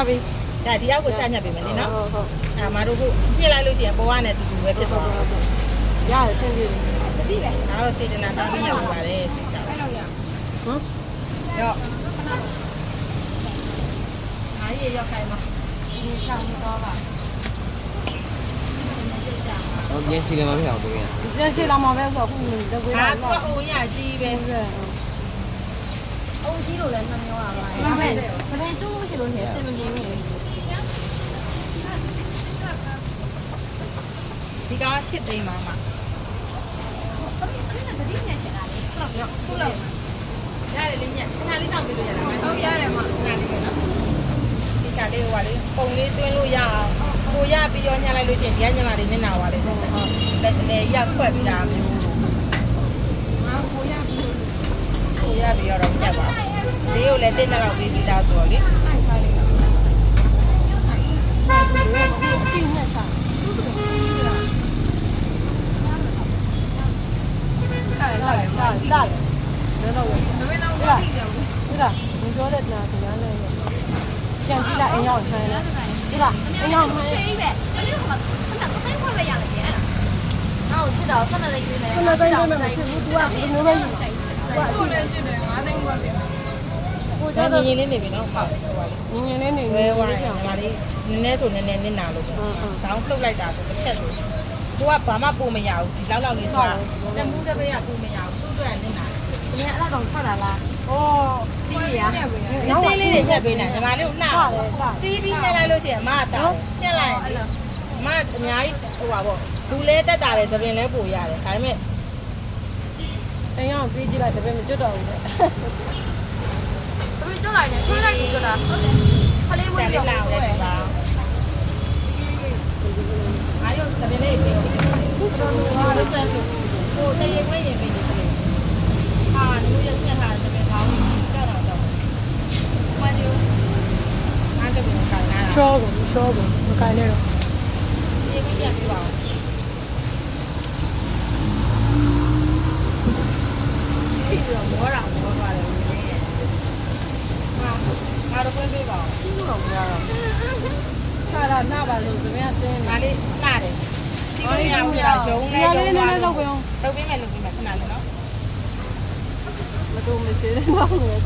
ပါပြီ ဒါဒီရောက်ကိုချညက်ပေးမယ်နော်ဟုတ်အာမတို့ကပြစ်လိုက်လို့ရှိရင်ပေါ်ကနဲ့တူတူပဲဖြစ်သွားတယ် ရတယ်ချင်းပြေတယ် တတိပဲငါတို့စေတနာတောင်းညက်ပေးပါတယ်စိတ်ချအဲ့လောက်ရဟမ်ရောအားရရောက်ခိုင်းမှာဒီဆောင်တော့ပါ我年轻的嘛，不晓得呀。年轻人嘛，别说父母都归他。我欧亚鸡呗。欧鸡都来三秒啊！那边这边煮些东西，这边给你。你刚刚写的嘛嘛？这里面写哪里？不了。哪里里面？哪里上边都写了？都写了嘛？哪里的？ဒီကလေးဟိုကလေပုံလေးတွင်းလို့ရအောင်ကိုရပြီးရောညှလိုက်လို့ရှိရင်ဒီကညလာလေးနင်းနာပါလေဟုတ်လက်လေရက်ခွက်ပြီးတာမျိုးငါကိုရပြီးတော့ညက်ပါဈေးကိုလည်းတစ်နှစ်လောက်ပေးပြီးသားဆိုတော့လေ你说的呢？怎么样呢？像鸡蛋一样穿的，对吧？一样穿。吃一呗，那个嘛，他们都会不一样的别的。然后我知道，上面的鱼呢，上面的鱼呢，是不多啊，是牛肉鱼嘛。后来就得我等我别。我家的年龄那边都好，年龄那边我家里နည်းဆိုနည်းနည်းနင်းနာလို့တောင်းထုတ်လိုက်တာဆိုတစ်ချက်လို့သူကဘာမှပို့မရဘူးဒီလောက်လောက်လေးဆိုတာတမှုတစ်ပေးရပို့မရဘူးသူ့အတွက်နင်းနာ你看那种看的啦。哦，စီးရသေးလေးတွေချက်ပေးနေညီမလေးကိုနှာစီးပြီးနှက်လိုက်လို့ရှိရင်အမကတောင်းနှက်လိုက်ရင်အမအများကြီးဟိုပါပေါ့လူလဲတက်တာလေသပင်လဲပို့ရတယ်ဒါပေမဲ့ 等一下我飞机来这边没知道的。这边就来呢，就来一个的。他那တယ်လေးလာတယ်ဒီပါအားရုံသပင်လေးပေးဘူးဘာလို့လဲဆိုကိုတရေခွဲရင်ပေးတယ်ဟာလူရပြတ်တာသပင်ကောင်းကြောက်တော့တော့မတူအားတကူခိုင်းတာ 说过，我改那种。ဒီကကြည့်ပြပါဦးချီတော့မောတာမောပါတယ်ငါတို့ပြေးပါဦး 听不懂呀。看了那把路怎么样？身？ ငါလေးလာတယ်ဒီလိုရအောင်ရုံနဲ့ရုံပါလုပ်ပေးမယ်ခဏလေးနော် မတူမချေတဲ့တော့လေ